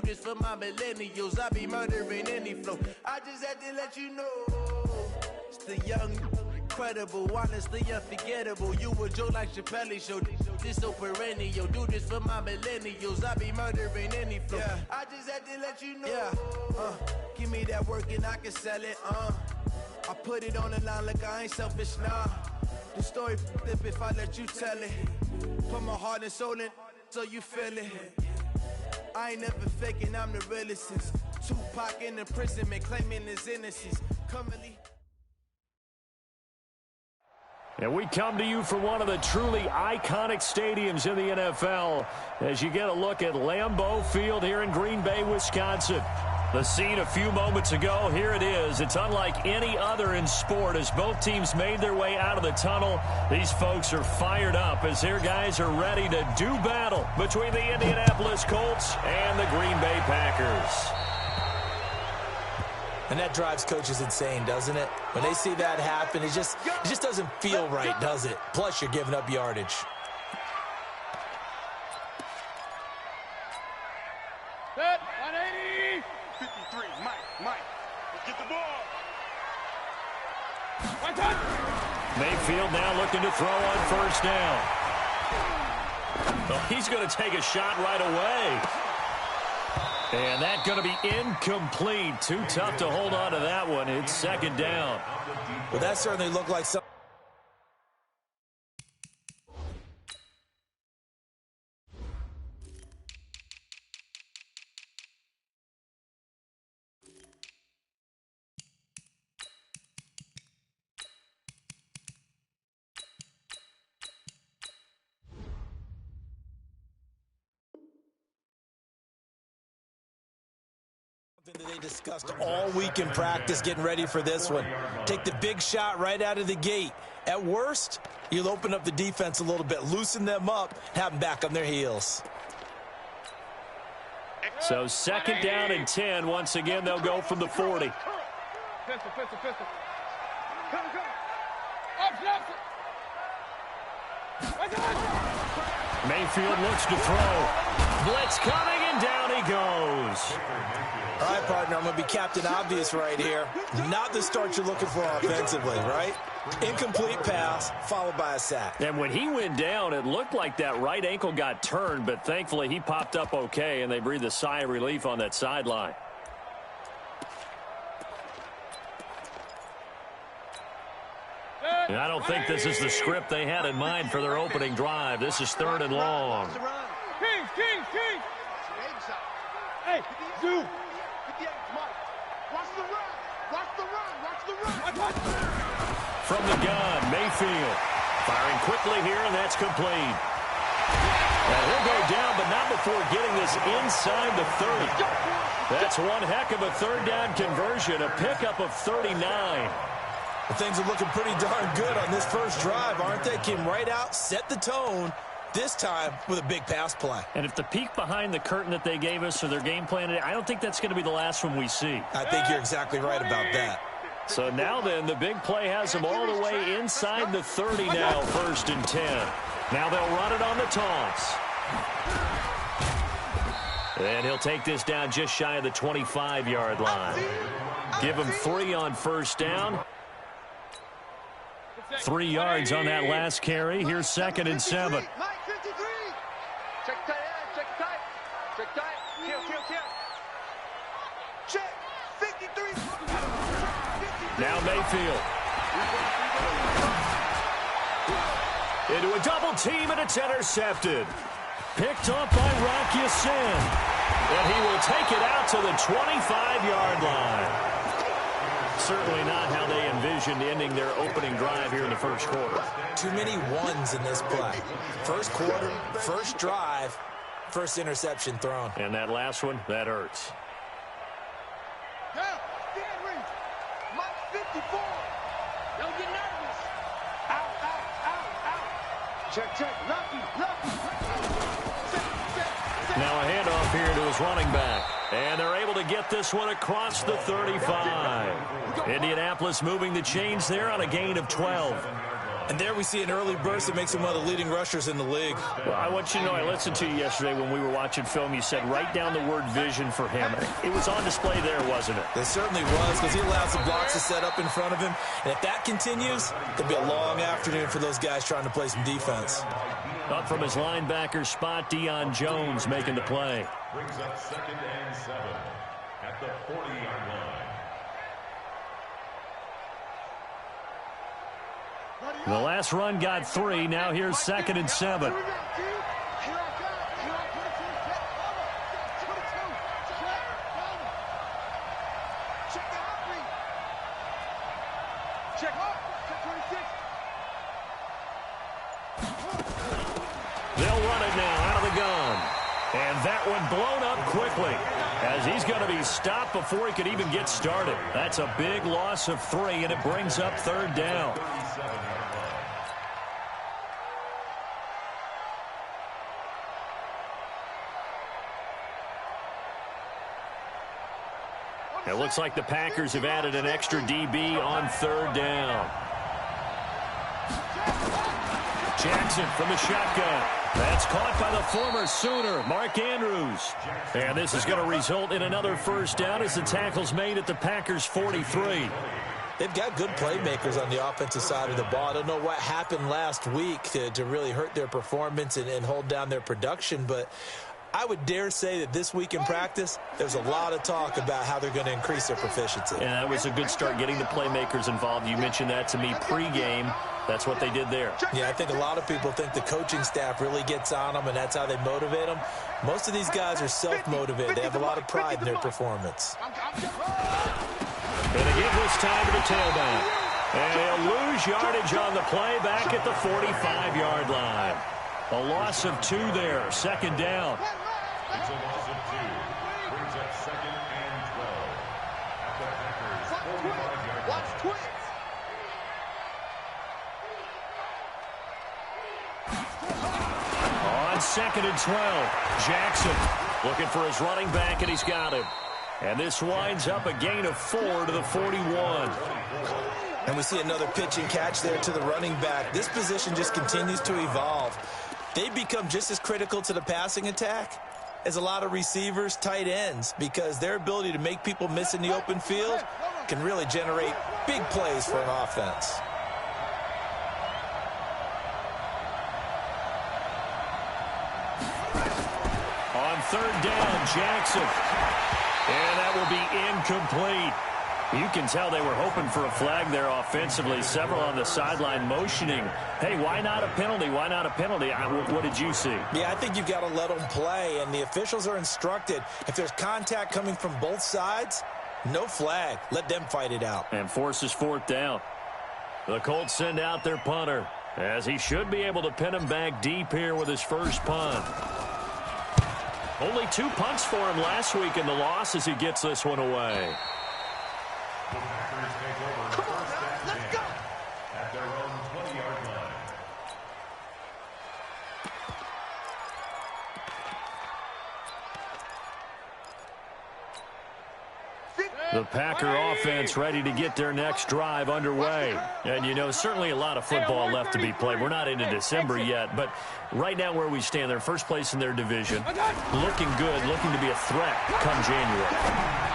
this for my millennials. I be murdering any flow. I just had to let you know. It's the young, incredible, honestly unforgettable. You a Joe like Chappelle show. This so perennial. Do this for my millennials. I be murdering any flow. Yeah. I just had to let you know. Yeah. Give me that work and I can sell it. I put it on the line like I ain't selfish, nah. The story flip if I let you tell it. Put my heart and soul in so you feel it. I ain't never faking, I'm the realest since Tupac in imprisonment, claiming his innocence. Commonly. And we come to you from one of the truly iconic stadiums in the NFL as you get a look at Lambeau Field here in Green Bay, Wisconsin. The scene a few moments ago, here it is. It's unlike any other in sport as both teams made their way out of the tunnel. These folks are fired up as their guys are ready to do battle between the Indianapolis Colts and the Green Bay Packers. And that drives coaches insane, doesn't it? When they see that happen, it just doesn't feel right, does it? Plus, you're giving up yardage. Set, 180. 53, Mike, get the ball. One touch. Mayfield now looking to throw on first down. Oh, he's going to take a shot right away. And that's going to be incomplete. Too tough to hold on to that one. It's second down. Well, that certainly looked like something. That they discussed all week in practice getting ready for this one. Take the big shot right out of the gate. At worst, you'll open up the defense a little bit, loosen them up, have them back on their heels. So second down and 10. Once again, they'll go from the 40. Pistol. Come. Mayfield looks to throw. Blitz coming, and down he goes. All right, partner, I'm going to be Captain Obvious right here. Not the start you're looking for offensively, right? Incomplete pass, followed by a sack. And when he went down, it looked like that right ankle got turned, but thankfully he popped up okay, and they breathed a sigh of relief on that sideline. And I don't think this is the script they had in mind for their opening drive. This is third and long. Kings. Hey, Zoo. From the gun, Mayfield firing quickly here, and that's complete. And he'll go down, but not before getting this inside the 30. That's one heck of a third down conversion, a pickup of 39. Well, things are looking pretty darn good on this first drive, aren't they? Came right out, set the tone, this time with a big pass play. And if the peek behind the curtain that they gave us or their game plan, I don't think that's going to be the last one we see. I think you're exactly right about that. So now then, the big play has them all the way inside the 30 now, first and 10. Now they'll run it on the taunts. And he'll take this down just shy of the 25-yard line. Give him 3 on first down. 3 yards on that last carry. Here's second and 7. Check tight. Check 53. Now Mayfield. Into a double team, and it's intercepted. Picked off by Rock Ya-Sin. And he will take it out to the 25-yard line. Certainly not how they envisioned ending their opening drive here in the first quarter. Too many ones in this play. First quarter, first drive, first interception thrown. And that last one, that hurts. Yeah, Mike 54. Don't get nervous. Out. Check. Lucky. Now a handoff here to his running back. And they're able to get this one across the 35. Indianapolis moving the chains there on a gain of 12. And there we see an early burst that makes him one of the leading rushers in the league. Well, I want you to know, I listened to you yesterday when we were watching film. You said write down the word vision for him. It was on display there, wasn't it? It certainly was, because he allows the blocks to set up in front of him. And if that continues, it'll be a long afternoon for those guys trying to play some defense. Up from his linebacker spot, Deion Jones making the play. Brings up 2nd and 7 at the 40-yard line. The last run got 3. Now here's 2nd and 7. They'll run it now out of the gun. And that one blown up quickly, as he's going to be stopped before he could even get started. That's a big loss of 3, and it brings up 3rd down. It looks like the Packers have added an extra DB on 3rd down. Jackson from the shotgun. That's caught by the former Sooner, Mark Andrews. And this is going to result in another 1st down as the tackle's made at the Packers' 43. They've got good playmakers on the offensive side of the ball. I don't know what happened last week to really hurt their performance and hold down their production, but I would dare say that this week in practice, there's a lot of talk about how they're going to increase their proficiency. And that was a good start, getting the playmakers involved. You mentioned that to me pregame. That's what they did there. Yeah, I think a lot of people think the coaching staff really gets on them, and that's how they motivate them. Most of these guys are self-motivated. They have a lot of pride in their performance. And again this time to the tailback. And he'll lose yardage on the play back at the 45-yard line. A loss of 2 there, 2nd down. It's a loss of 2. Brings up 2nd and 12 at the Packers' 45-yard line. On 2nd and 12, Jackson looking for his running back, and he's got him. And this winds up a gain of 4 to the 41. And we see another pitch and catch there to the running back. This position just continues to evolve. They've become just as critical to the passing attack as a lot of receivers, tight ends, because their ability to make people miss in the open field can really generate big plays for an offense. On 3rd down, Jackson. And that will be incomplete. You can tell they were hoping for a flag there offensively. Several on the sideline motioning. Hey, why not a penalty? Why not a penalty? What did you see? Yeah, I think you've got to let them play, and the officials are instructed. If there's contact coming from both sides, no flag. Let them fight it out. And forces 4th down. The Colts send out their punter, as he should be able to pin him back deep here with his first punt. Only 2 punts for him last week in the loss as he gets this one away. The Packers take over 1st and 10 at their own 20-yard line. The Packer offense ready to get their next drive underway. And, you know, certainly a lot of football left to be played. We're not into December yet, but right now where we stand, they're first place in their division. Looking good, looking to be a threat come January.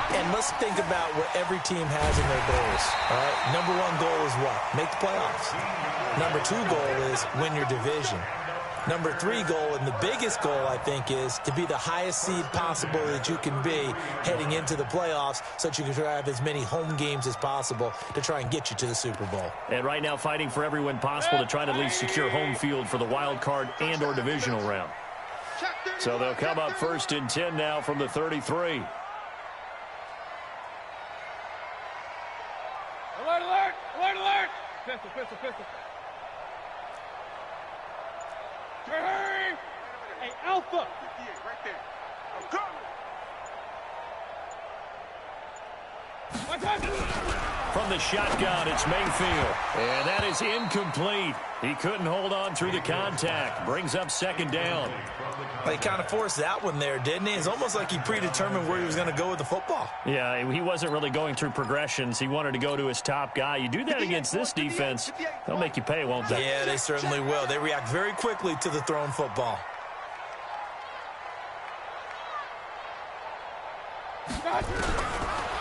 And let's think about what every team has in their goals. All right, number 1 goal is what? Make the playoffs. Number 2 goal is win your division. Number 3 goal, and the biggest goal, I think, is to be the highest seed possible that you can be heading into the playoffs so that you can try to have as many home games as possible to try and get you to the Super Bowl. And right now fighting for every win possible to try to at least secure home field for the wild card and or divisional round. So they'll come up 1st and 10 now from the 33. Alert, alert, alert, alert. Pistol, pistol, pistol. Hurry! Hey, Alpha! 58, right there. I'm coming! from the shotgun. It's Mayfield. And that is incomplete. He couldn't hold on through the contact. Brings up second down. Well, he kind of forced that one there, didn't he? It's almost like he predetermined where he was going to go with the football. Yeah, he wasn't really going through progressions. He wanted to go to his top guy. You do that against this defense, they'll make you pay, won't they? Yeah, they certainly will. They react very quickly to the thrown football.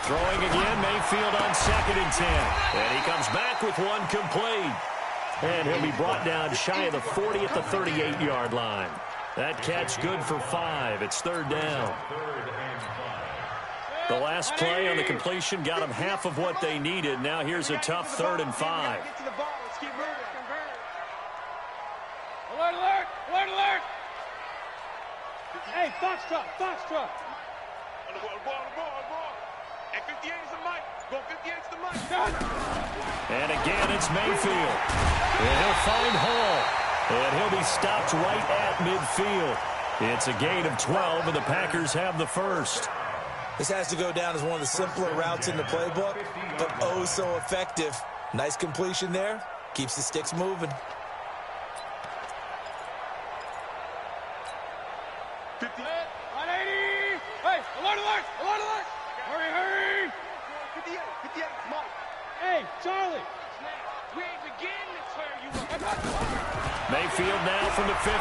Throwing again, Mayfield on 2nd and 10. And he comes back with one complete. And he'll be brought down shy of the 40 at the 38-yard line. That catch good for 5. It's 3rd down. The last play on the completion got them half of what they needed. Now here's a tough 3rd and 5. Alert, alert, alert, alert. Hey, Foxtrot, Foxtrot. On the ball. And 58 is the mic. Go 58 is the mic. And again, it's Mayfield. And he'll find Hall. And he'll be stopped right at midfield. It's a gain of 12, and the Packers have the first. This has to go down as one of the simpler routes in the playbook, but oh so effective. Nice completion there. Keeps the sticks moving. 50. 180. Hey, alert, alert, alert, alert. Hurry, hurry. 58, 58, Mike. Hey, Charlie. We ain't beginning to turn you up. Mayfield now from the 50.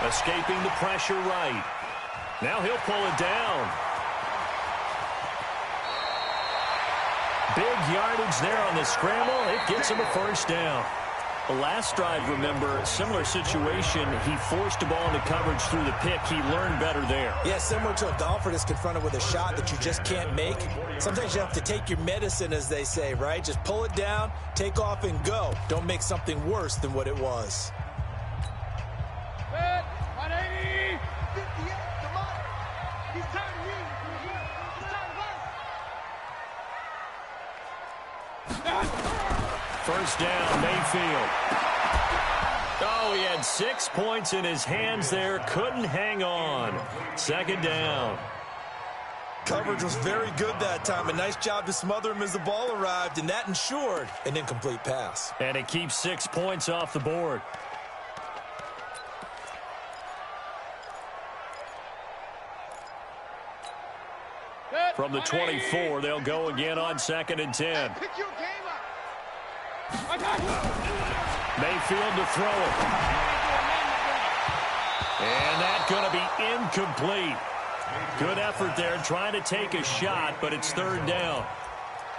Escaping the pressure right. Now he'll pull it down. Big yardage there on the scramble. It gets him a first down. The last drive, remember, similar situation. He forced the ball into coverage through the pick. He learned better there. Yeah, similar to a golfer that's confronted with a shot that you just can't make. Sometimes you have to take your medicine, as they say, right? Just pull it down, take off, and go. Don't make something worse than what it was. 180. 58, come on. He's tired of you. He's tired of us. First down, Mayfield. Oh, he had 6 points in his hands there. Couldn't hang on. 2nd down. Coverage was very good that time. A nice job to smother him as the ball arrived, and that ensured an incomplete pass. And it keeps 6 points off the board. From the 24, they'll go again on 2nd and 10. Pick your game up. Mayfield to throw it. And that's going to be incomplete. Good effort there trying to take a shot, but it's 3rd down.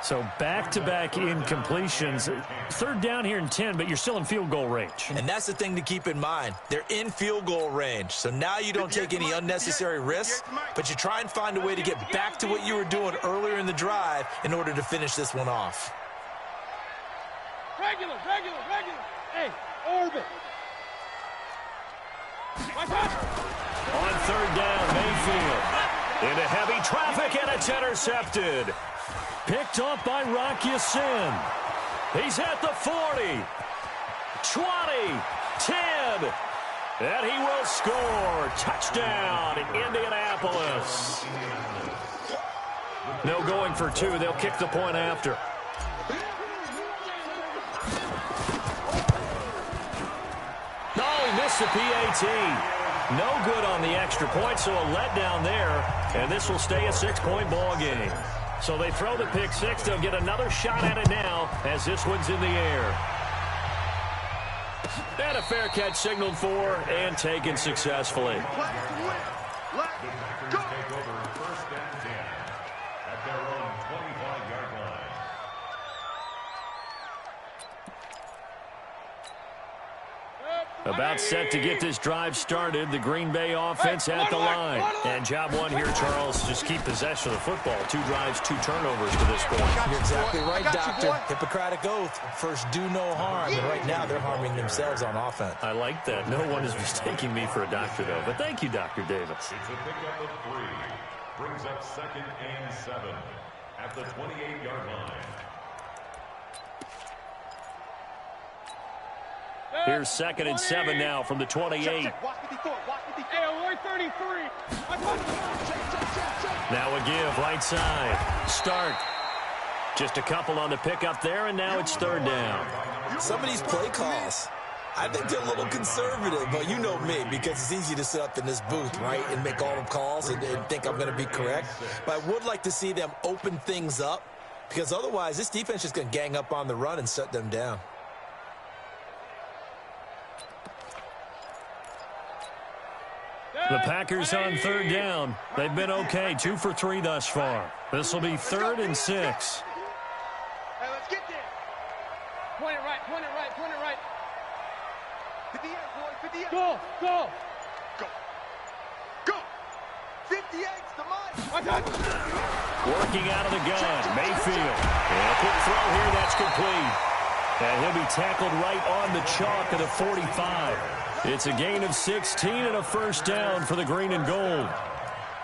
So back-to-back incompletions. 3rd down here in 10, but you're still in field goal range. And that's the thing to keep in mind. They're in field goal range. So now you don't take any unnecessary risks, but you try and find a way to get back to what you were doing earlier in the drive in order to finish this one off. Regular. Hey, orbit. On 3rd down, Mayfield. Into heavy traffic, and it's intercepted. Picked off by Rock Ya-Sin. He's at the 40, 20, 10, and he will score. Touchdown, Indianapolis. No going for 2. They'll kick the point after. The PAT. No good on the extra point, so a letdown there, and this will stay a 6-point ball game. So they throw the pick 6. They'll get another shot at it now as this one's in the air. And a fair catch signaled for and taken successfully. The Packers take over 1st and 10 at their own 25-yard line. About set to get this drive started. The Green Bay offense at the line. And job 1 here, Charles, just keep possession of the football. 2 drives, 2 turnovers to this point. You're exactly right, Doctor. Hippocratic oath. First, do no harm. And right now, they're harming themselves on offense. I like that. No one is mistaking me for a doctor, though. But thank you, Dr. Davis. It's a pickup of 3. Brings up 2nd and 7 at the 28-yard line. Here's 2nd and 7 now from the 28. Hey, alert 33. Now a give, right side. Start. Just a couple on the pickup there, and now it's third down. Some of these play calls, I think they're a little conservative, but you know me, because it's easy to sit up in this booth, right, and make all the calls and think I'm going to be correct. But I would like to see them open things up, because otherwise this defense is going to gang up on the run and shut them down. The Packers on third down. They've been okay, 2 for 3 thus far. This will be 3rd and 6. Hey, let's get there. Point it right, point it right, point it right. 58, boy, 58. Go, go. Go. Go. 58's the mark. Working out of the gun, Mayfield. And a quick throw here, that's complete. And he'll be tackled right on the chalk of the 45. It's a gain of 16 and a first down for the green and gold.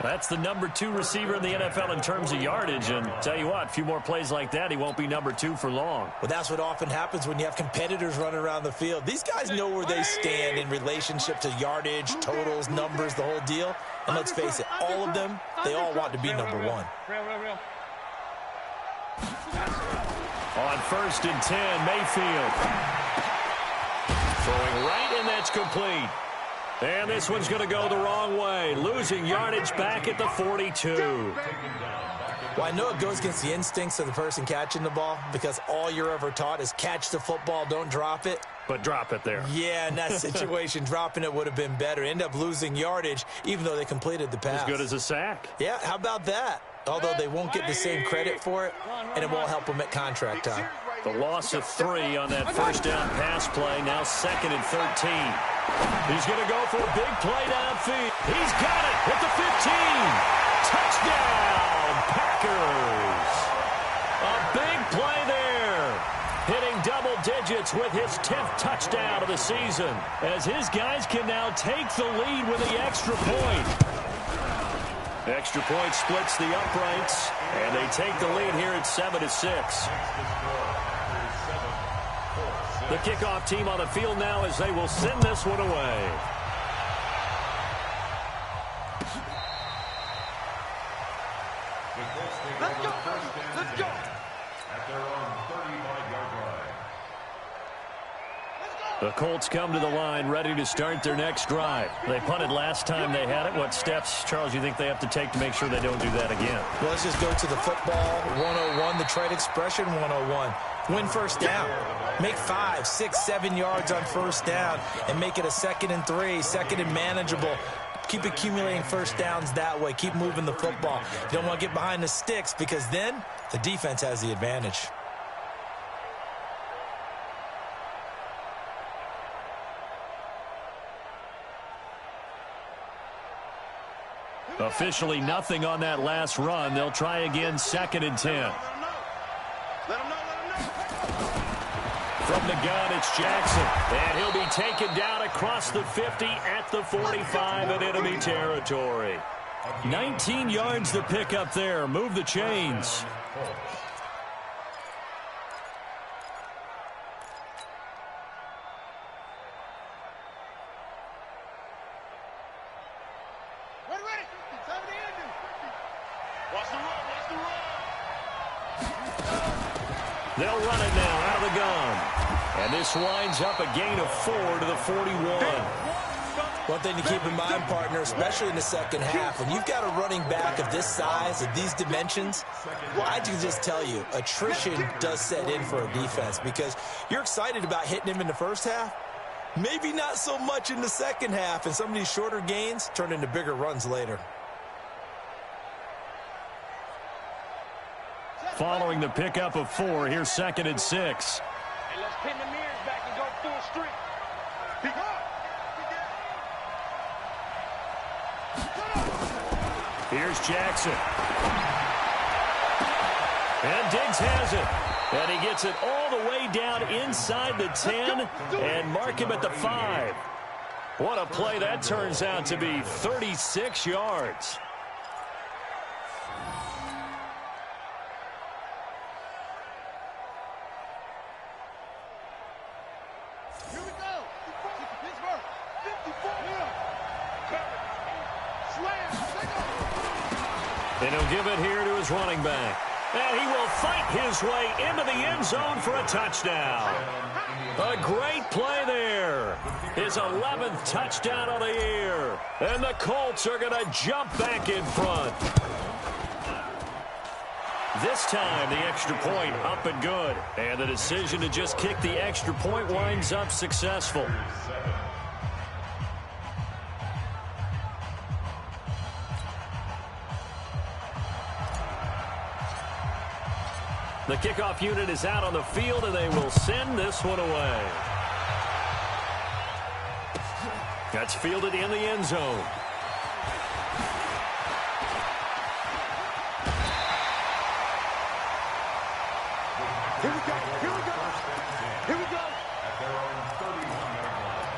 That's the number 2 receiver in the NFL in terms of yardage. And tell you what, a few more plays like that, he won't be number 2 for long. Well, that's what often happens when you have competitors running around the field. These guys know where they stand in relationship to yardage, totals, numbers, the whole deal. And let's face it, all of them, they all want to be number 1. Real. On 1st and 10, Mayfield. Throwing right, and that's complete. And this one's going to go the wrong way. Losing yardage back at the 42. Well, I know it goes against the instincts of the person catching the ball, because all you're ever taught is catch the football, don't drop it. But drop it there. Yeah, in that situation, dropping it would have been better. End up losing yardage, even though they completed the pass. As good as a sack. Yeah, how about that? Although they won't get the same credit for it, and it won't help them at contract time. The loss of 3 on that first down pass play. Now 2nd and 13. He's going to go for a big play downfield. He's got it at the 15. Touchdown, Packers. A big play there. Hitting double digits with his 10th touchdown of the season, as his guys can now take the lead with the extra point. Extra point splits the uprights, and they take the lead here at 7-6. The kickoff team on the field now as they will send this one away. Let's go. Let's go. At their own 35-yard line. The Colts come to the line ready to start their next drive. They punted last time they had it. What steps, Charles, you think they have to take to make sure they don't do that again? Well, let's just go to the football 101, the trade expression 101. Win first down. Make 5, 6, 7 yards on first down and make it a 2nd and 3, 2nd and manageable. Keep accumulating first downs that way. Keep moving the football. You don't want to get behind the sticks, because then the defense has the advantage. Officially nothing on that last run. They'll try again 2nd and 10. Let him know. From the gun, it's Jackson. And he'll be taken down across the 50 at the 45 in enemy territory. 19 yards to pick up there. Move the chains. Ready. Time to end it. Watch the run. They'll run it now out of the gun. And this winds up a gain of 4 to the 41. One thing to keep in mind, partner, especially in the second half, when you've got a running back of this size, of these dimensions, well, I can just tell you, attrition does set in for a defense, because you're excited about hitting him in the first half. Maybe not so much in the second half, and some of these shorter gains turn into bigger runs later. Following the pickup of 4, here's 2nd and 6. Hey, let's pin the mirrors back and go full strength. Here's Jackson. And Diggs has it. And he gets it all the way down inside the 10 and mark him at the 5. What a play that turns out to be, 36 yards. Here we go. Pittsburgh. 54. Slam. And he'll give it here to his running back. And he will fight his way into the end zone for a touchdown. A great play there. His 11th touchdown of the year. And the Colts are going to jump back in front. This time, the extra point up and good. And the decision to just kick the extra point winds up successful. The kickoff unit is out on the field, and they will send this one away. That's fielded in the end zone. Here we go. Here we go. Here we go. At their own 31-yard line.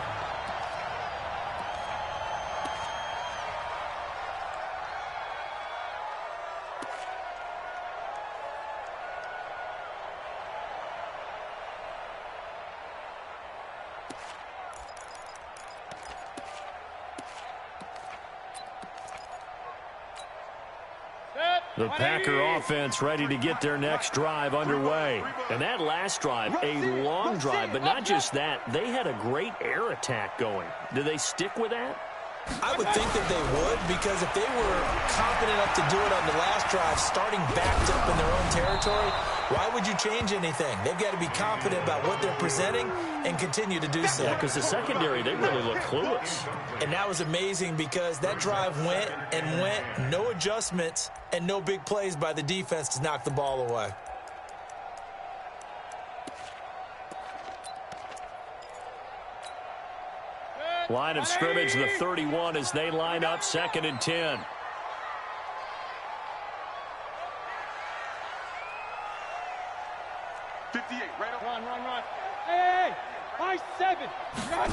The Packer offense ready to get their next drive underway. And that last drive, a long drive, but not just that. They had a great air attack going. Do they stick with that? I would think that they would, because if they were confident enough to do it on the last drive, starting backed up in their own territory, why would you change anything? They've got to be confident about what they're presenting and continue to do so. Yeah, because the secondary, they really look clueless. And that was amazing because that drive went and went, no adjustments, and no big plays by the defense to knock the ball away. Line of scrimmage, the 31, as they line up 2nd and 10. Run. Hey, high 7. Run.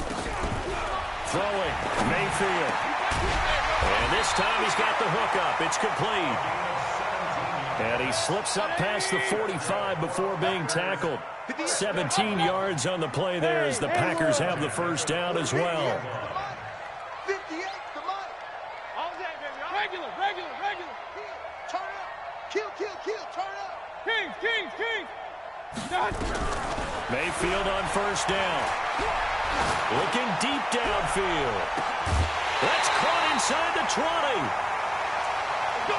Throwing, Mayfield. And this time he's got the hook up. It's complete. And he slips up past the 45 before being tackled. 17 yards on the play there as the Packers have the first down as well. 58, come on. All that, baby. Regular. Turn up. Kill, turn up. Kings. Mayfield on first down. Looking deep downfield. That's caught inside the 20. Go.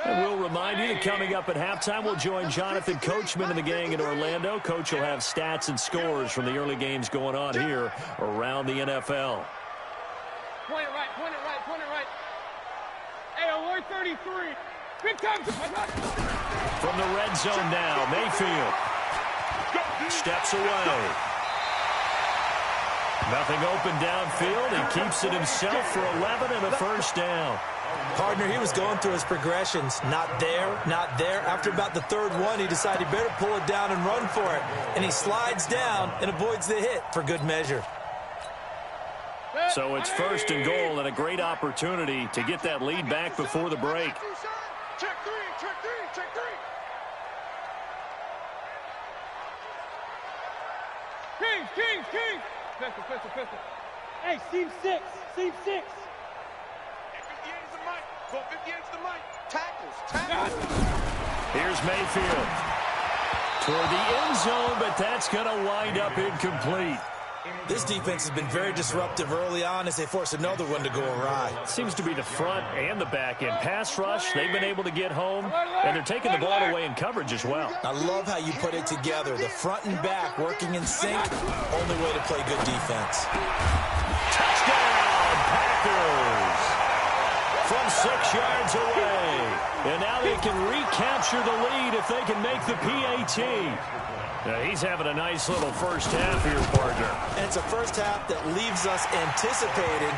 And we'll remind you that coming up at halftime, we'll join Jonathan Coachman and the gang in Orlando. Coach will have stats and scores from the early games going on here around the NFL. Point it right. Hey, alert 33. Big time. From the red zone now, Mayfield steps away. Nothing open downfield. He keeps it himself for 11 and a first down. Partner, he was going through his progressions. Not there. After about the third one, he decided he better pull it down and run for it. And he slides down and avoids the hit for good measure. So it's 1st and goal, and a great opportunity to get that lead back before the break. Check three. Kings. Pistol. Hey, seam 6. 58 is the mic. Go 58 is the mic. Tackles. Here's Mayfield toward the end zone, but that's going to wind up incomplete. This defense has been very disruptive early on as they force another one to go awry. Seems to be the front and the back end. Pass rush, they've been able to get home, and they're taking the ball away in coverage as well. I love how you put it together. The front and back working in sync, only way to play good defense. Touchdown, Packers! From 6 yards away. And now they can recapture the lead if they can make the PAT. Yeah, he's having a nice little first half here, partner. And it's a first half that leaves us anticipating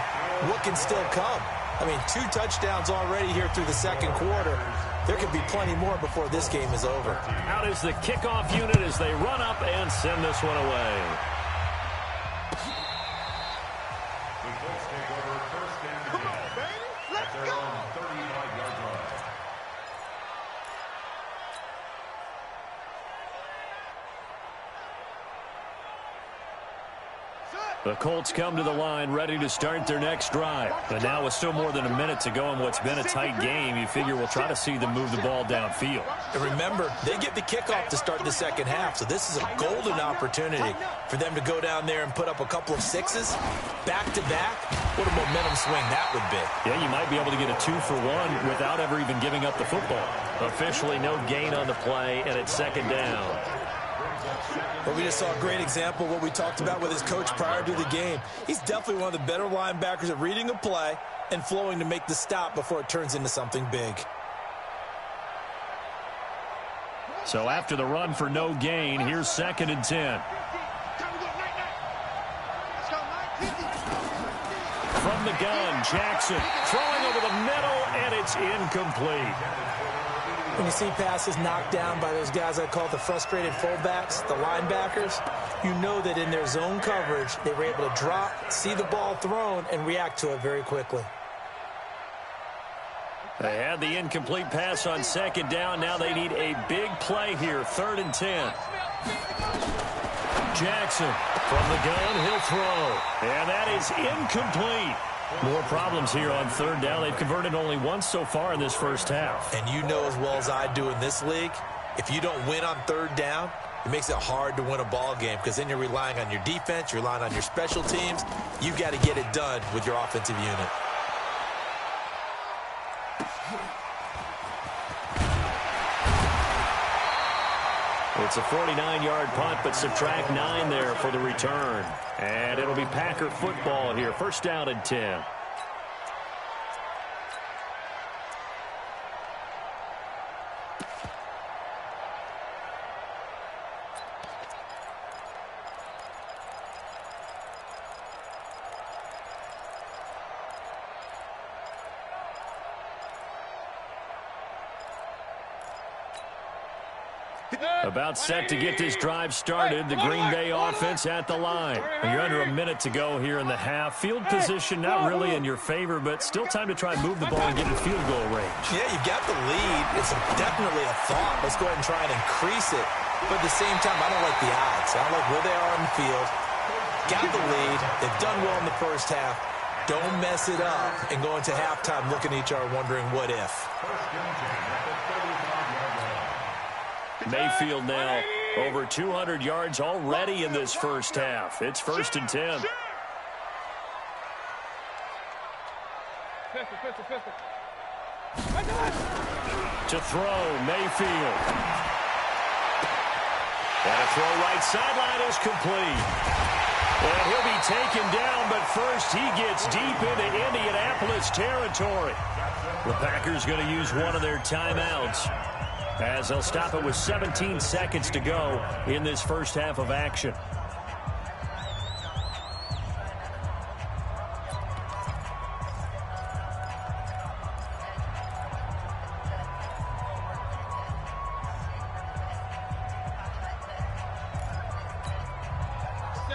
what can still come. I mean, 2 touchdowns already here through the second quarter. There could be plenty more before this game is over. Out is the kickoff unit as they run up and send this one away. The Colts take over 1st and 10. Come on, baby. Let's go. 35-yard line. Set. The Colts come to the line ready to start their next drive. And now with still more than a minute to go in what's been a tight game, you figure we'll try to see them move the ball downfield. And remember, they get the kickoff to start the second half, so this is a golden opportunity for them to go down there and put up a couple of sixes back-to-back. What a momentum swing that would be. Yeah, you might be able to get a 2-for-1 without ever even giving up the football. Officially no gain on the play, and it's second down. Well, we just saw a great example of what we talked about with his coach prior to the game. He's definitely one of the better linebackers at reading a play and flowing to make the stop before it turns into something big. So after the run for no gain, here's second and 10. From the gun, Jackson throwing over the middle, and it's incomplete. When you see passes knocked down by those guys I call the frustrated fullbacks, the linebackers, you know that in their zone coverage, they were able to drop, see the ball thrown, and react to it very quickly. They had the incomplete pass on second down. Now they need a big play here, 3rd and 10. Jackson from the gun, he'll throw. And that is incomplete. More problems here on 3rd down. They've converted only once so far in this first half. And you know as well as I do in this league, if you don't win on 3rd down, it makes it hard to win a ball game because then you're relying on your defense, you're relying on your special teams. You've got to get it done with your offensive unit. It's a 49-yard punt, but subtract 9 there for the return. And it'll be Packer football here. 1st down and 10. About set to get this drive started. The Green Bay offense at the line. You're under a minute to go here in the half. Field position not really in your favor, but still time to try and move the ball and get in field goal range. Yeah, you got the lead. It's definitely a thought. Let's go ahead and try and increase it. But at the same time, I don't like the odds. I don't like where they are on the field. Got the lead. They've done well in the first half. Don't mess it up and go into halftime looking at each other wondering what if. Mayfield now over 200 yards already in this first half. It's 1st and 10. To throw, Mayfield. And a throw right sideline is complete. And he'll be taken down, but first he gets deep into Indianapolis territory. The Packers going to use one of their timeouts, as they'll stop it with 17 seconds to go in this first half of action.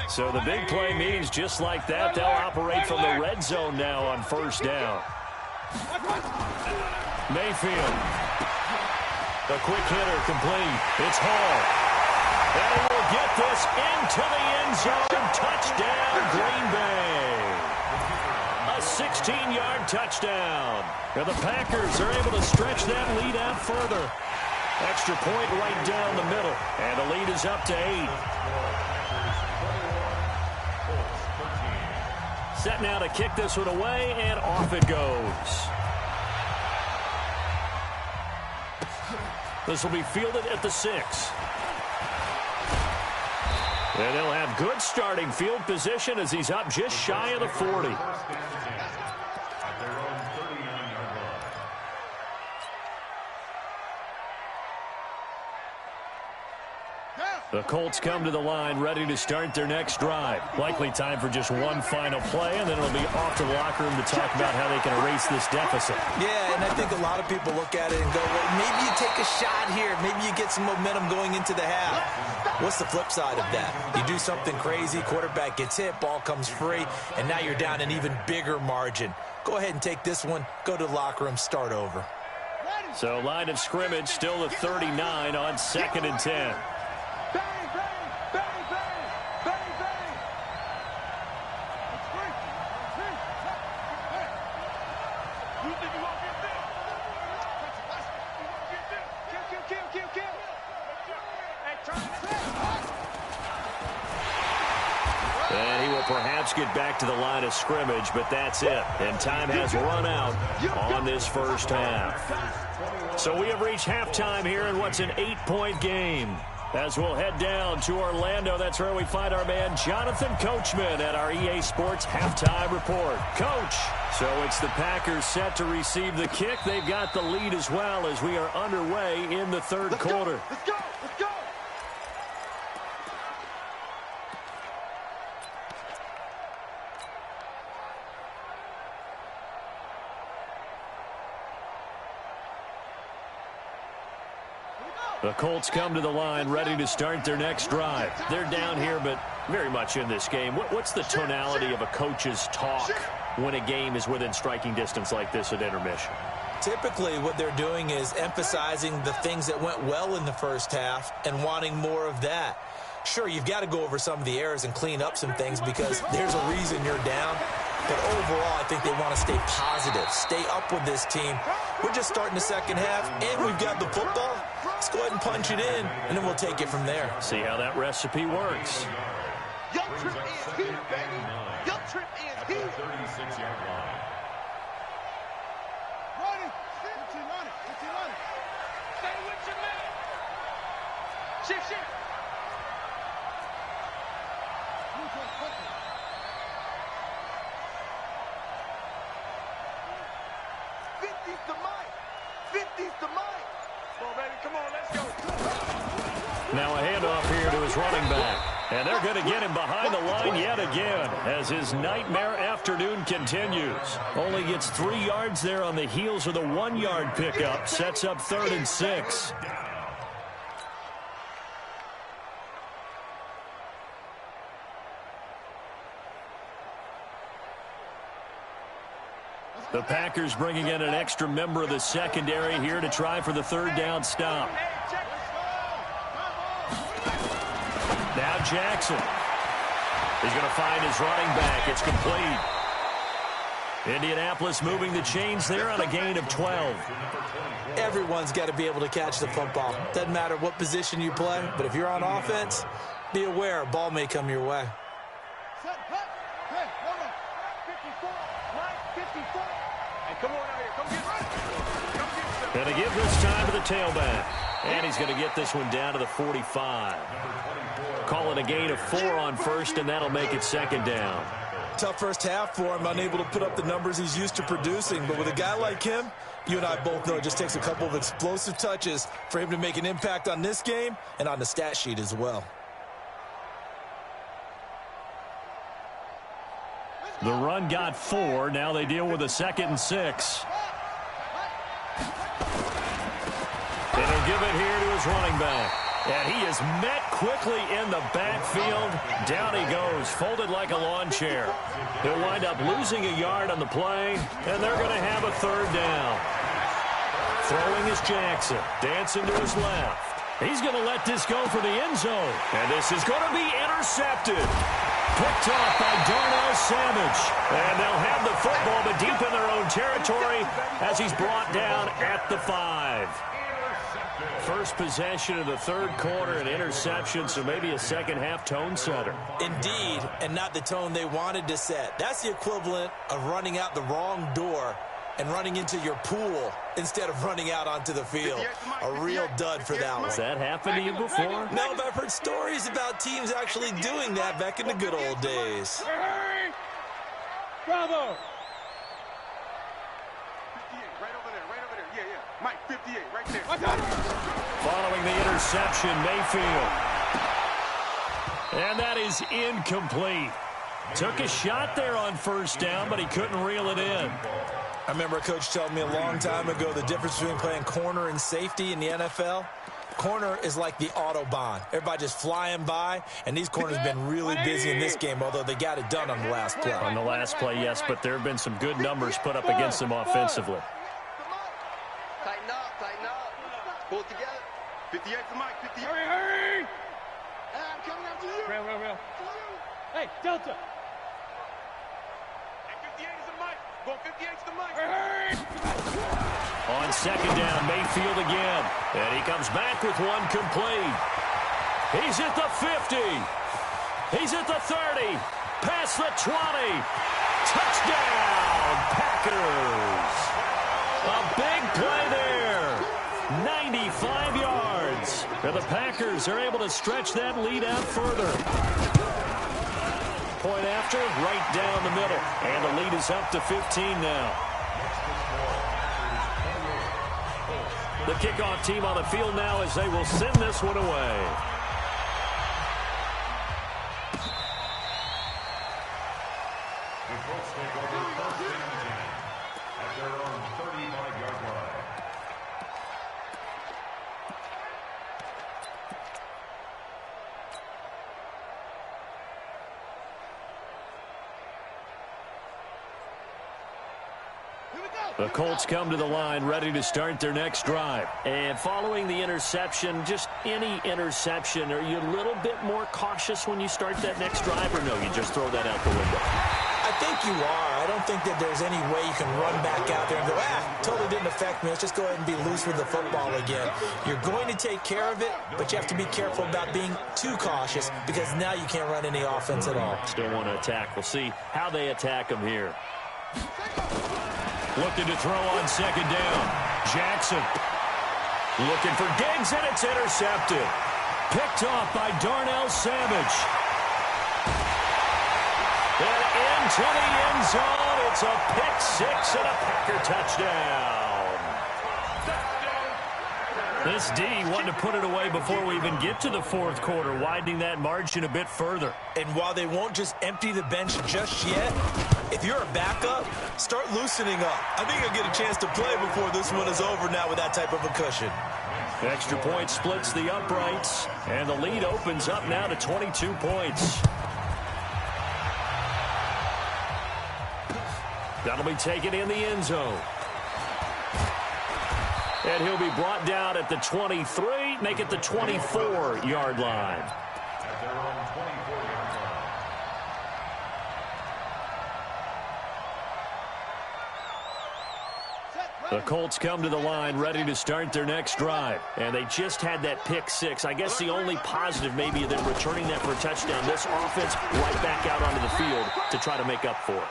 So the big play means just like that, they'll operate from the red zone now on 1st down. Mayfield. The quick hitter complete. It's Hall. And he will get this into the end zone. Touchdown, Green Bay. A 16-yard touchdown. Now the Packers are able to stretch that lead out further. Extra point right down the middle. And the lead is up to 8. Set now to kick this one away, and off it goes. This will be fielded at the 6. And they'll have good starting field position as he's up just shy of the 40. The Colts come to the line ready to start their next drive. Likely time for just one final play, and then it'll be off to the locker room to talk about how they can erase this deficit. Yeah, and I think a lot of people look at it and go, well, maybe you take a shot here. Maybe you get some momentum going into the half. What's the flip side of that? You do something crazy, quarterback gets hit, ball comes free, and now you're down an even bigger margin. Go ahead and take this one, go to the locker room, start over. So line of scrimmage still the 39 on 2nd and 10. They'll perhaps get back to the line of scrimmage, but that's it. And time has run out on this first half. So we have reached halftime here in what's an 8-point game. As we'll head down to Orlando, that's where we find our man Jonathan Coachman at our EA Sports Halftime Report. Coach, so it's the Packers set to receive the kick. They've got the lead as well as we are underway in the third quarter. Let's go! Let's go! The Colts come to the line ready to start their next drive. They're down here, but very much in this game. What's the tonality of a coach's talk when a game is within striking distance like this at intermission? Typically, what they're doing is emphasizing the things that went well in the first half and wanting more of that. Sure, you've got to go over some of the errors and clean up some things because there's a reason you're down. But overall, I think they want to stay positive, stay up with this team. We're just starting the second half, and we've got the football. Let's go ahead and punch it in, and then we'll take it from there. See how that recipe works. Your trip is here, baby. Your trip is here. 36-yard line. Run it. Get you on it. Get you on it. Stay with your man. Shift, shift. Move on quickly. 50's the mic. 50's the mic. Come on, baby. Come on. Let's go. Now a handoff here to his running back. And they're going to get him behind the line yet again as his nightmare afternoon continues. Only gets 3 yards there on the heels of the 1-yard pickup. Sets up 3rd and 6. The Packers bringing in an extra member of the secondary here to try for the 3rd down stop. Now Jackson. He's going to find his running back. It's complete. Indianapolis moving the chains there on a gain of 12. Everyone's got to be able to catch the football. Doesn't matter what position you play, but if you're on offense, be aware a ball may come your way. Set, cut. Hey, hold on. 54. Line 54. Hey, come on out here. Come get ready. Come get some. Going to give this time to the tailback. And he's going to get this one down to the 45. Call it a gain of 4 on first, and that'll make it 2nd down. Tough first half for him, unable to put up the numbers he's used to producing. But with a guy like him, you and I both know it just takes a couple of explosive touches for him to make an impact on this game and on the stat sheet as well. The run got 4. Now they deal with a 2nd and 6. And he'll give it here to his running back. And he is met quickly in the backfield. Down he goes, folded like a lawn chair. He'll wind up losing a yard on the play, and they're going to have a 3rd down. Throwing is Jackson, dancing to his left. He's going to let this go for the end zone. And this is going to be intercepted. Picked off by Darnell Savage. And they'll have the football, but deep in their own territory as he's brought down at the 5. First possession of the 3rd quarter, an interception, so maybe a second-half tone setter. Indeed, and not the tone they wanted to set. That's the equivalent of running out the wrong door and running into your pool instead of running out onto the field. A real dud for that one. Has that happened to you before? No, but I've heard stories about teams actually doing that back in the good old days. Hurry! Bravo! 58, right over there, right over there. Yeah, yeah. Mike, 58, right there. Watch out! Following the interception, Mayfield. And that is incomplete. Took a shot there on 1st down, but he couldn't reel it in. I remember a coach telling me a long time ago the difference between playing corner and safety in the NFL. Corner is like the Autobahn. Everybody just flying by, and these corners have been really busy in this game, although they got it done on the last play. On the last play, yes, but there have been some good numbers put up against them offensively. Tighten up, tighten up. Pull it together. 58 to Mike, 58. Hurry, hurry! Hey, I'm coming after you. Real. Hey, Delta. Hey, 58 is the Mike. Go 58 to the Mike. Hurry! On 2nd down, Mayfield again. And he comes back with one complete. He's at the 50. He's at the 30. past the 20. Touchdown, Packers. A big play there. 95 yards. And the Packers are able to stretch that lead out further. Point after, right down the middle. And the lead is up to 15 now. The kickoff team on the field now as they will send this one away. The Colts take over first and 10 at their own 35-yard line. The Colts come to the line ready to start their next drive. And following the interception, just any interception, are you a little bit more cautious when you start that next drive, or no, you just throw that out the window? I think you are. I don't think that there's any way you can run back out there and go, totally didn't affect me. Let's just go ahead and be loose with the football again. You're going to take care of it, but you have to be careful about being too cautious because now you can't run any offense at all. Still want to attack. We'll see how they attack them here. Looking to throw on second down. Jackson looking for Diggs, and it's intercepted. Picked off by Darnell Savage. And into the end zone. It's a pick six and a Packer touchdown. This D wanted to put it away before we even get to the fourth quarter, widening that margin a bit further. And while they won't just empty the bench just yet, if you're a backup, start loosening up. I think you'll get a chance to play before this one is over now with that type of a cushion. Extra point splits the uprights, and the lead opens up now to 22 points. That'll be taken in the end zone. And he'll be brought down at the 23, make it the 24-yard line. At their own 24-yard line. The Colts come to the line ready to start their next drive. And they just had that pick six. I guess the only positive maybe than returning that for a touchdown. This offense right back out onto the field to try to make up for it.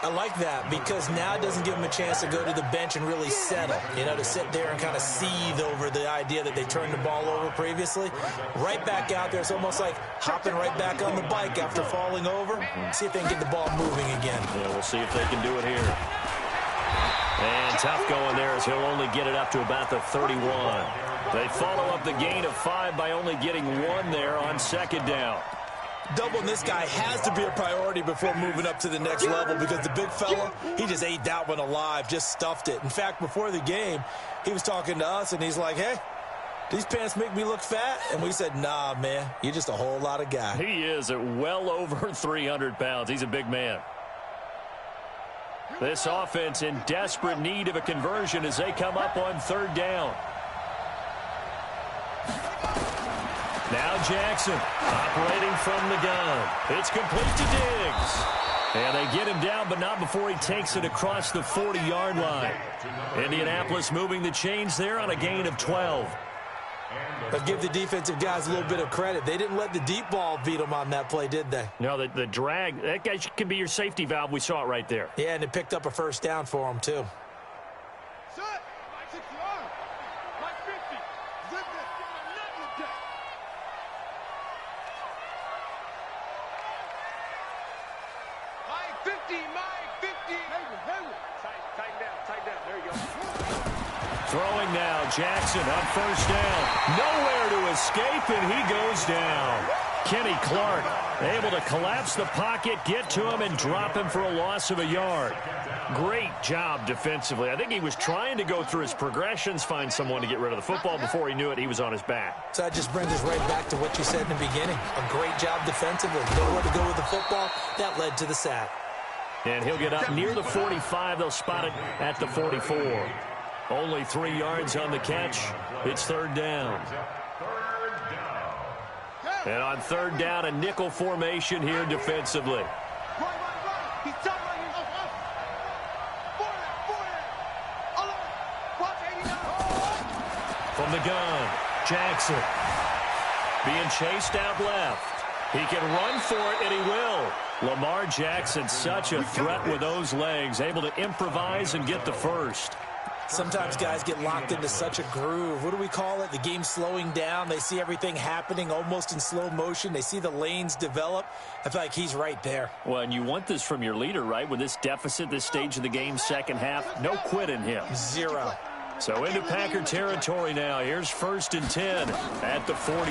I like that because now it doesn't give them a chance to go to the bench and really settle, to sit there and kind of seethe over the idea that they turned the ball over previously. Right back out there. It's almost like hopping right back on the bike after falling over. See if they can get the ball moving again. Yeah, we'll see if they can do it here. And tough going there as he'll only get it up to about the 31. They follow up the gain of 5 by only getting 1 there on second down. Doubling this guy has to be a priority before moving up to the next level because the big fella, he just ate that one alive, just stuffed it. In fact, before the game, he was talking to us, and he's like, hey, these pants make me look fat? And we said, nah, man, you're just a whole lot of guy. He is at well over 300 pounds. He's a big man. This offense in desperate need of a conversion as they come up on third down. Now Jackson operating from the gun. It's complete to Diggs. And they get him down, but not before he takes it across the 40-yard line. Indianapolis moving the chains there on a gain of 12. But give the defensive guys a little bit of credit. They didn't let the deep ball beat them on that play, did they? No, the drag, that guy can be your safety valve. We saw it right there. Yeah, and it picked up a first down for them, too. Throwing now, Jackson on first down. Nowhere to escape, and he goes down. Kenny Clark able to collapse the pocket, get to him, and drop him for a loss of a yard. Great job defensively. I think he was trying to go through his progressions, find someone to get rid of the football. Before he knew it, he was on his back. So that just brings us right back to what you said in the beginning. A great job defensively. Nowhere to go with the football. That led to the sack. And he'll get up near the 45. They'll spot it at the 44. Only 3 yards on the catch. It's third down. And on third down, a nickel formation here defensively. From the gun, Jackson being chased out left. He can run for it, and he will. Lamar Jackson, such a threat with those legs, able to improvise and get the first. Sometimes guys get locked into such a groove. What do we call it? The game slowing down. They see everything happening almost in slow motion. They see the lanes develop. I feel like he's right there. Well, and you want this from your leader, right? With this deficit, this stage of the game, second half, no quit in him. Zero. So into Packer territory now. Here's 1st and 10 at the 43.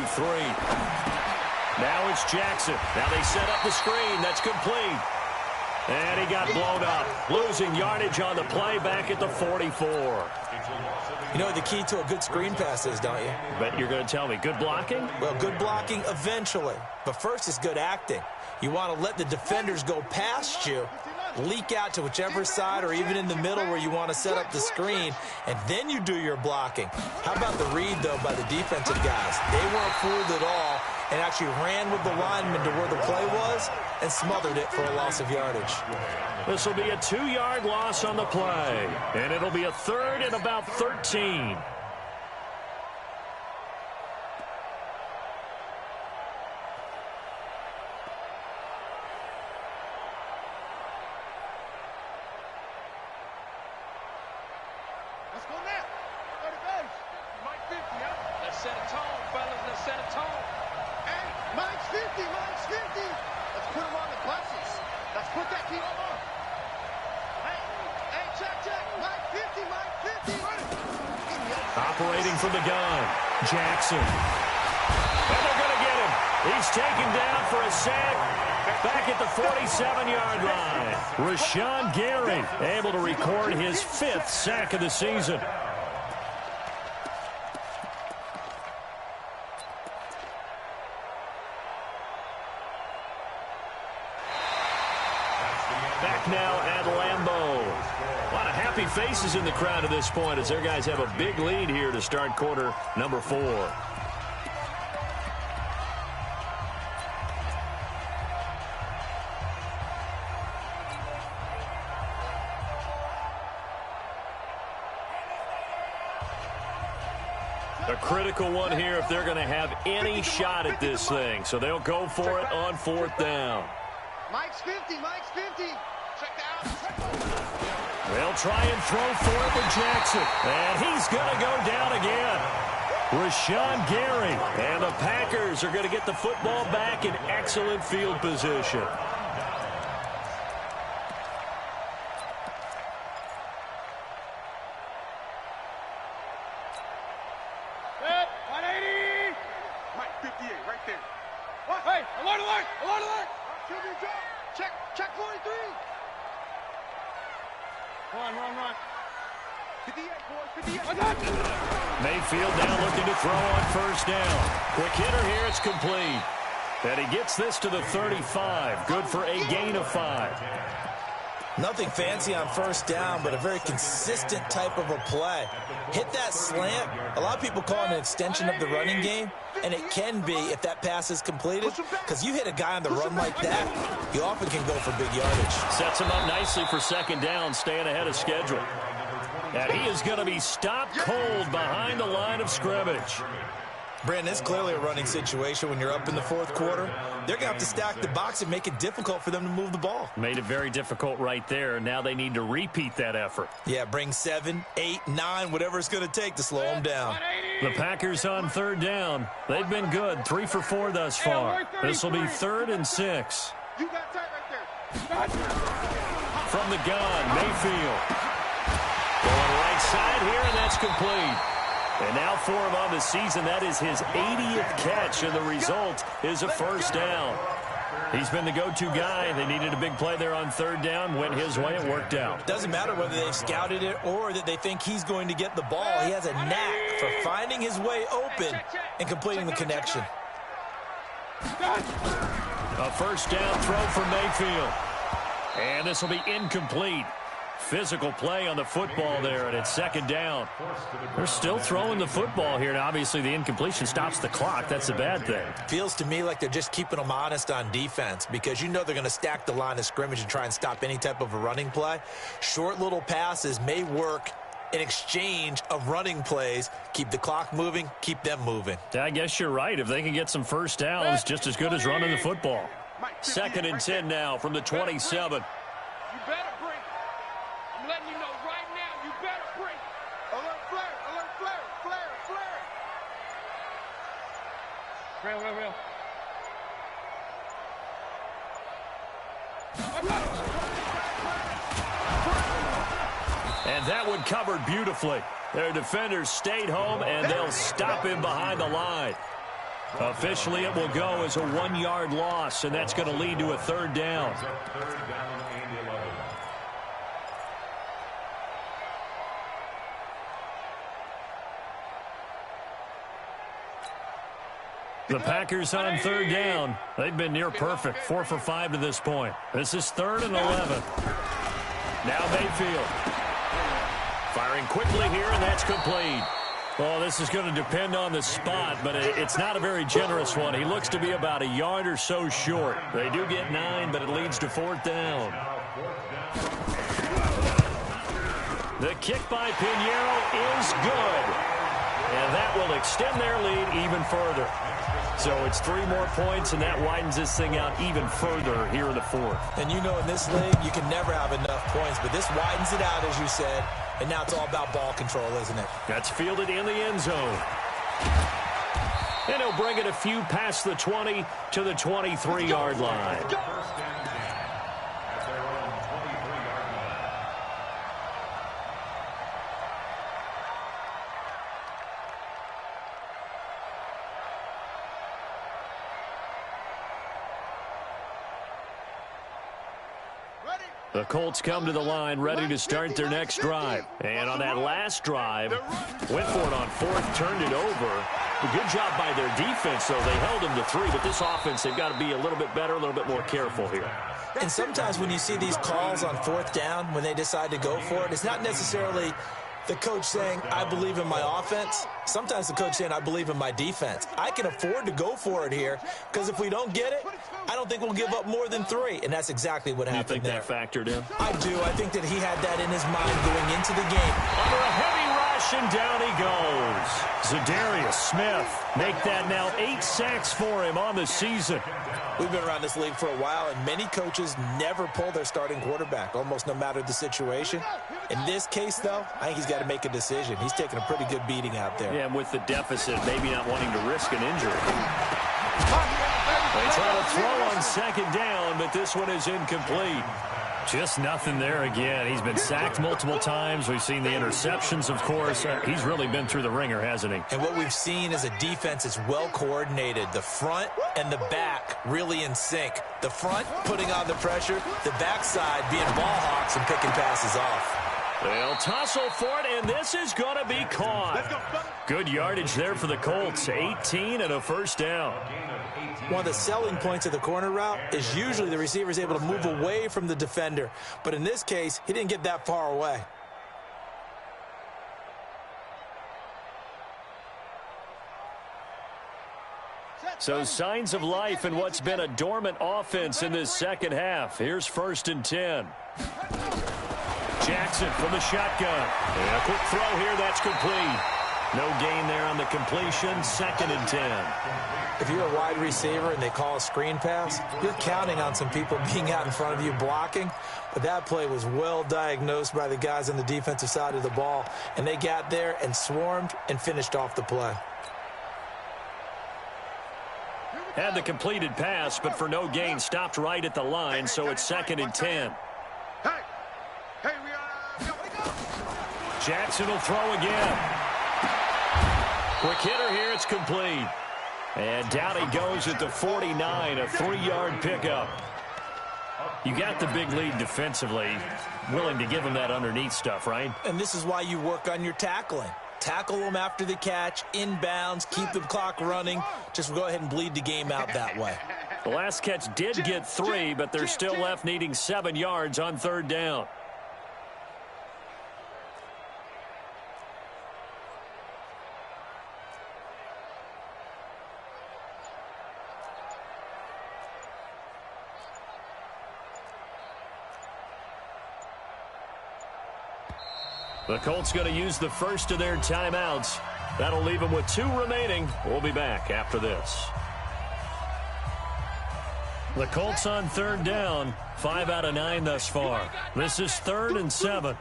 Now it's Jackson. Now they set up the screen. That's complete. And he got blown up. Losing yardage on the play back at the 44. You know what the key to a good screen pass is, don't you? Bet you're going to tell me. Good blocking? Well, good blocking eventually. But first is good acting. You want to let the defenders go past you, leak out to whichever side or even in the middle where you want to set up the screen, and then you do your blocking. How about the read, though, by the defensive guys? They weren't fooled at all and actually ran with the lineman to where the play was and smothered it for a loss of yardage. This will be a 2-yard loss on the play, and it'll be a 3rd and about 13. Let's go now. 30 base. Mike 50, huh? Let's set a tone, fellas. Let's set a tone. Hey, Mike's 50. Mike's 50. Let's put him on the buses. Let's put that kid on. Hey, check. Mike 50. Mike 50. Operating from the gun, Jackson. And they're going to get him. He's taken down for a sack back at the 47-yard line. Rashawn Gary able to record his 5th sack of the season. Back now at Lambeau. A lot of happy faces in the crowd at this point as their guys have a big lead here to start quarter number 4. A critical one here if they're going to have any shot at this thing. So they'll go for it on 4th down. Mike's 50. Mike's 50. Check down. They'll try and throw for it with Jackson. And he's going to go down again. Rashawn Gary. And the Packers are going to get the football back in excellent field position. Set. 180. Mike 58 right there. What? Hey, alert, alert, alert, alert. Check 43. Run. 58, boys, 58. Mayfield now looking to throw on 1st down. Quick hitter here, it's complete. And he gets this to the 35. Good for a gain of 5. Nothing fancy on 1st down, but a very consistent type of a play. Hit that slant. A lot of people call it an extension of the running game, and it can be if that pass is completed, because you hit a guy on the run like that, you often can go for big yardage. Sets him up nicely for 2nd down, staying ahead of schedule. And he is going to be stopped cold behind the line of scrimmage. Brandon, it's clearly a running situation when you're up in the 4th quarter. They're going to have to stack the box and make it difficult for them to move the ball. Made it very difficult right there. Now they need to repeat that effort. Yeah, bring 7, 8, 9, whatever it's going to take to slow them down. The Packers on 3rd down. They've been good, 3 for 4 thus far. This will be 3rd and 6. You got tight right there. From the gun, Mayfield. Going right side here, and that's complete. And now for him on the season, that is his 80th catch, and the result is a 1st down. He's been the go-to guy. They needed a big play there on 3rd down. Went his way. It worked out. Doesn't matter whether they've scouted it or that they think he's going to get the ball. He has a knack for finding his way open and completing the connection. A 1st down throw for Mayfield. And this will be incomplete. Physical play on the football there, and it's 2nd down. They're still throwing the football here, and obviously the incompletion stops the clock. That's a bad thing. Feels to me like they're just keeping them honest on defense because you know they're going to stack the line of scrimmage and try and stop any type of a running play. Short little passes may work in exchange of running plays. Keep the clock moving, keep them moving. I guess you're right. If they can get some 1st downs, just as good as running the football. 2nd and 10 now from the 27. You better bring it. I'm letting you know right now, you better bring it. Alert flare, alert flare, flare, flare. Real. And that one covered beautifully. Their defenders stayed home, and they'll stop him behind the line. Officially, it will go as a 1-yard loss, and that's going to lead to a 3rd down. The Packers on 3rd down. They've been near perfect, 4 for 5 to this point. This is 3rd and 11. Now Mayfield. Firing quickly here, and that's complete. Well, this is going to depend on the spot, but it's not a very generous one. He looks to be about a yard or so short. They do get 9, but it leads to 4th down. The kick by Pinheiro is good. And that will extend their lead even further. So it's 3 more points, and that widens this thing out even further here in the 4th. And you know in this league, you can never have enough points, but this widens it out, as you said. And now it's all about ball control, isn't it? That's fielded in the end zone. And he'll bring it a few past the 20 to the 23-yard line. The Colts come to the line ready to start their next drive. And on that last drive, went for it on 4th, turned it over. A good job by their defense, though. They held them to 3, but this offense, they've got to be a little bit better, a little bit more careful here. And sometimes when you see these calls on 4th down, when they decide to go for it, it's not necessarily the coach saying, I believe in my offense. Sometimes the coach saying, I believe in my defense. I can afford to go for it here, because if we don't get it, I don't think we'll give up more than 3. And that's exactly what happened there. You think that factored in? I do. I think that he had that in his mind going into the game. Under a heavy rush, and down he goes. Za'Darius Smith make that now 8 sacks for him on the season. We've been around this league for a while, and many coaches never pull their starting quarterback, almost no matter the situation. In this case, though, I think he's got to make a decision. He's taking a pretty good beating out there. Yeah, and with the deficit, maybe not wanting to risk an injury. They try to throw on 2nd down, but this one is incomplete. Just nothing there again. He's been sacked multiple times. We've seen the interceptions, of course. He's really been through the ringer, hasn't he? And what we've seen is a defense that's well coordinated. The front and the back really in sync. The front putting on the pressure, the backside being ball hawks and picking passes off. They'll tussle for it, and this is going to be caught. Good yardage there for the Colts. 18 and a 1st down. One of the selling points of the corner route is usually the receiver is able to move away from the defender. But in this case, he didn't get that far away. So signs of life in what's been a dormant offense in this 2nd half. Here's 1st and 10. Jackson from the shotgun. And a quick throw here, that's complete. No gain there on the completion, 2nd and 10. If you're a wide receiver and they call a screen pass, you're counting on some people being out in front of you blocking. But that play was well diagnosed by the guys on the defensive side of the ball. And they got there and swarmed and finished off the play. Had the completed pass, but for no gain, stopped right at the line, so it's 2nd and 10. Jackson will throw again. Quick hitter here, it's complete. And down he goes at the 49, a 3-yard pickup. You got the big lead defensively, willing to give him that underneath stuff, right? And this is why you work on your tackling. Tackle them after the catch, inbounds, keep the clock running. Just go ahead and bleed the game out that way. The last catch did get 3, but they're still left needing 7 yards on 3rd down. The Colts going to use the first of their timeouts. That'll leave them with 2 remaining. We'll be back after this. The Colts on third down, 5 out of 9 thus far. This is 3rd and 7.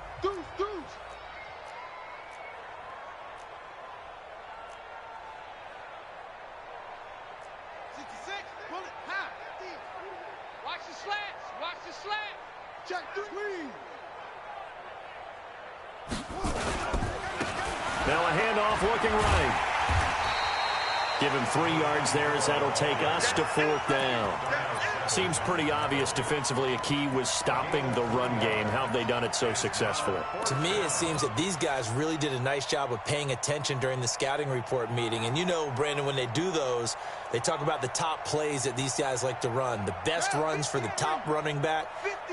Watch the slants. Watch the slants. Check the screen. Now a handoff looking right. Give him 3 yards there as that'll take us to 4th down. Seems pretty obvious defensively a key was stopping the run game. How have they done it so successfully? To me, it seems that these guys really did a nice job of paying attention during the scouting report meeting. And you know, Brandon, when they do those, they talk about the top plays that these guys like to run. The best runs for the top running back,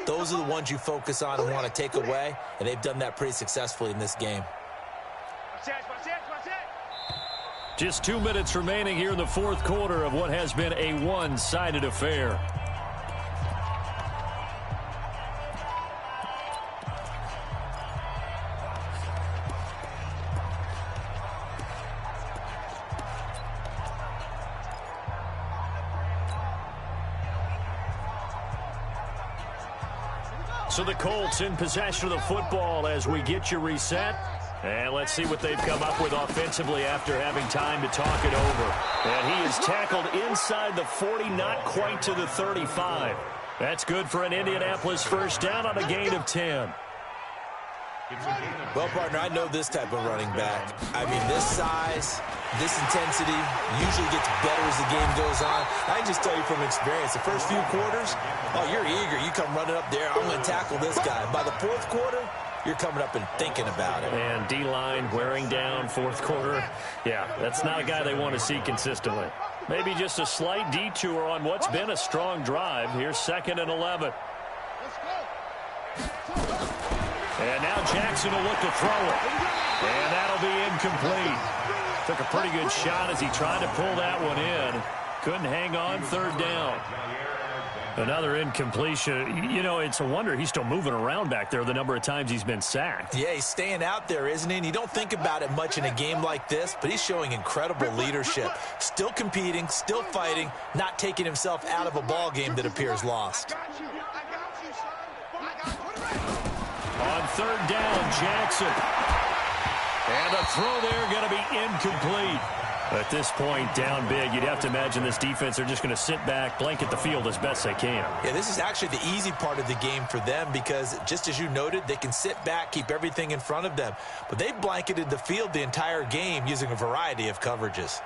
those are the ones you focus on and want to take away. And they've done that pretty successfully in this game. Just 2 minutes remaining here in the 4th quarter of what has been a one-sided affair. So the Colts in possession of the football as we get you reset. And let's see what they've come up with offensively after having time to talk it over. And he is tackled inside the 40, not quite to the 35. That's good for an Indianapolis first down on a gain of 10. Well, partner, I know this type of running back. I mean, this size, this intensity usually gets better as the game goes on. I can just tell you from experience, the first few quarters, oh, you're eager. You come running up there, I'm going to tackle this guy. By the 4th quarter, you're coming up and thinking about it. And D-line wearing down 4th quarter. Yeah, that's not a guy they want to see consistently. Maybe just a slight detour on what's been a strong drive. Here's 2nd and 11. And now Jackson will look to throw it. And that'll be incomplete. Took a pretty good shot as he tried to pull that one in. Couldn't hang on 3rd down. Another incompletion. You know, it's a wonder he's still moving around back there the number of times he's been sacked. Yeah, he's staying out there, isn't he? And you don't think about it much in a game like this, but he's showing incredible leadership. Still competing, still fighting, not taking himself out of a ball game that appears lost. On 3rd down, Jackson. And a throw there going to be incomplete. At this point, down big, you'd have to imagine this defense are just going to sit back, blanket the field as best they can. Yeah, this is actually the easy part of the game for them because, just as you noted, they can sit back, keep everything in front of them. But they've blanketed the field the entire game using a variety of coverages.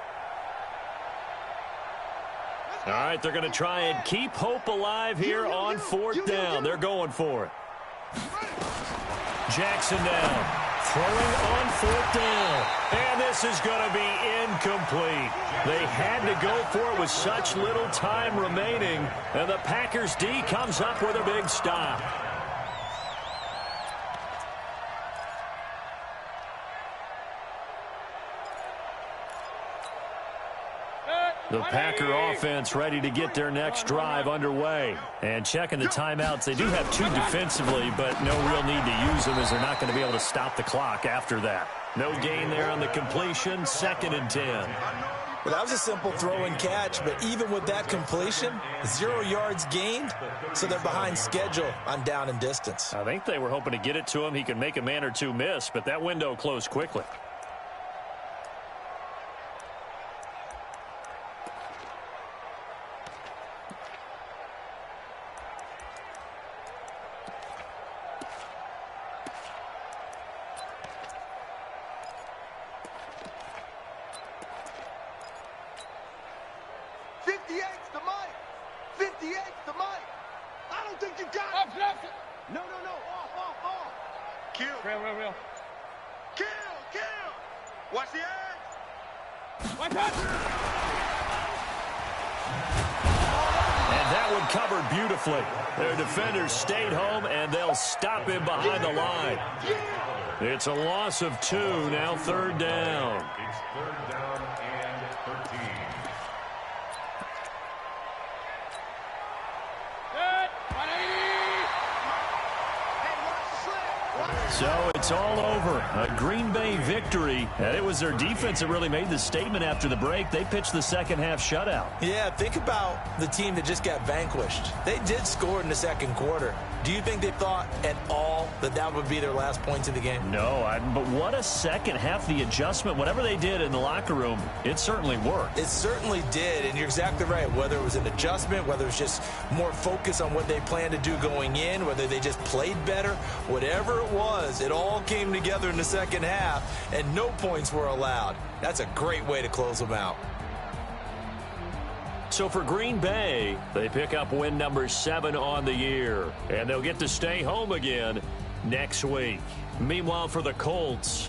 All right, they're going to try and keep hope alive here on 4th down. They're going for it. Jackson down. Throwing on 4th down. And this is going to be incomplete. They had to go for it with such little time remaining. And the Packers D comes up with a big stop. The Packer offense ready to get their next drive underway. And checking the timeouts, they do have 2 defensively, but no real need to use them as they're not going to be able to stop the clock after that. No gain there on the completion, 2nd and 10. Well, that was a simple throw and catch, but even with that completion, 0 yards gained, so they're behind schedule on down and distance. I think they were hoping to get it to him. He could make a man or two miss, but that window closed quickly. Watch the edge. Watch out. And that one covered beautifully. Their defenders stayed home, and they'll stop him behind the line. It's a loss of 2, now 3rd down. It's 3rd down and 13. Good. 180. Hey, watch the slip. So it's all over. A Green Bay victory. And it was their defense that really made the statement after the break. They pitched the second half shutout. Yeah, think about the team that just got vanquished. They did score in the second quarter. Do you think they thought at all that that would be their last points of the game? No, but what a second half. The adjustment, whatever they did in the locker room, it certainly worked. It certainly did, and you're exactly right. Whether it was an adjustment, whether it was just more focus on what they planned to do going in, whether they just played better, whatever it was, it all came together in the second half, and no points were allowed. That's a great way to close them out. So for Green Bay, they pick up win number 7 on the year, and they'll get to stay home again next week. Meanwhile, for the Colts,